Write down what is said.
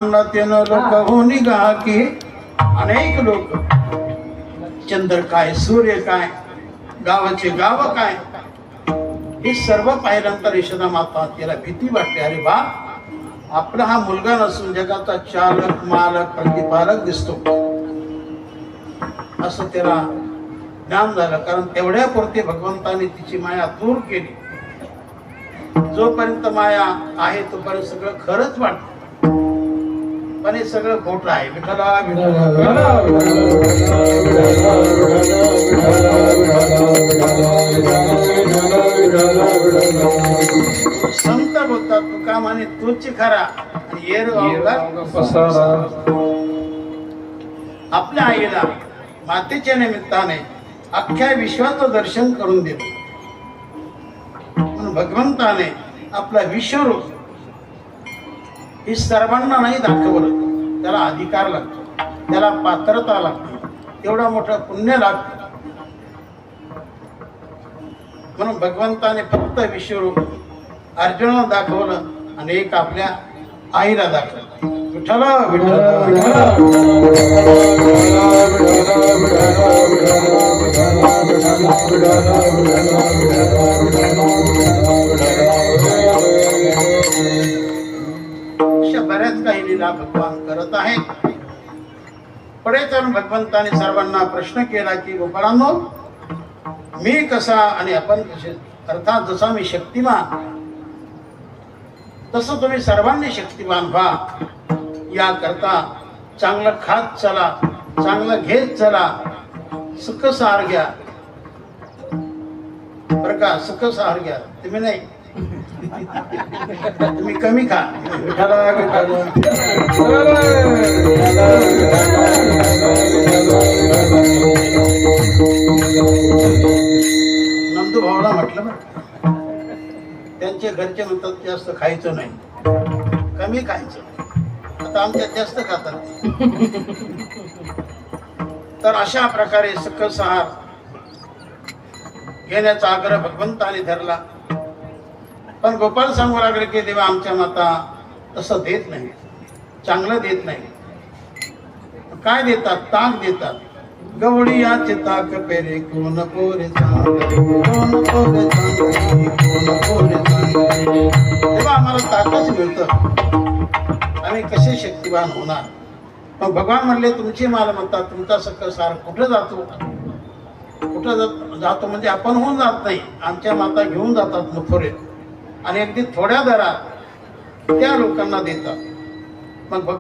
त्यानं लोक होऊन गा की अनेक लोक चंद्र काय सूर्य काय गावाचे गाव काय हे सर्व पाहिल्यानंतर यशोदा माता तिला भीती वाटते. अरे बा, आपला हा मुलगा नसून जगाचा चालक मालक प्रतिपालक दिसतो असं त्याला ज्ञान झालं. कारण तेवढ्या पुरते भगवंताने तिची माया दूर केली. जोपर्यंत माया आहे तोपर्यंत सगळं खरंच वाटत, पण हे सगळं खोटं आहे. विठ्ठला संत बोलतात तुका म्हणे तूच खरा आणि येर पसारा. आपल्या आईला मातेच्या निमित्ताने अख्ख्या विश्वाचं दर्शन करून दिलं. म्हणून भगवंताने आपला विश्वरूप हे सर्वांना नाही दाखवलं. त्याला अधिकार लागतो, त्याला पात्रता लागते, तेवढा मोठं पुण्य लागतं. म्हणून भगवंताने फक्त विश्वरूप अर्जुनाला दाखवलं आणि एक आपल्या आईला दाखवलं. विठ्ठला अशा बऱ्याच काही लीला भगवान करत आहेत. पुढे जाऊन भगवंताने सर्वांना प्रश्न केला की गोपाळांनो, मी कसा आणि आपण कसे, अर्थात जसा मी शक्तिमान तसं तुम्ही सर्वांनी शक्तिमान व्हा. या करता चांगलं खात चला, चांगलं घेत चला, सुख सार घ्या. बरं का, सुख सार घ्या, तुम्ही नाही तुम्ही कमी खा. नंदू भावना म्हटलं बरं, त्यांचे घरचे म्हणतात जास्त खायचं नाही, कमी खायचं. आता आमच्यात जास्त खातात. तर अशा प्रकारे सुखसहार घेण्याचा आग्रह भगवंताने धरला. पण गोपाळ सांगू लागले की देवा, आमच्या माता तसं देत नाही, चांगलं देत नाही. काय देतात? ताक देतात. गवळी याचे ताक पेरे कोण पोरे चांगले, कोण पोरे चांगले, कोण पोरे चांगले. तेव्हा आम्हाला ताकच मिळतं, आम्ही कसे शक्तिवान होणार. मग भगवान म्हणले तुमची मालमत्ता, तुमचा सकसार कुठं जातो? कुठं जातो म्हणजे आपण होऊन जात नाही, आमच्या माता घेऊन जातात मुखोरे आणि अगदी थोड्या दरात त्या लोकांना देतात. मग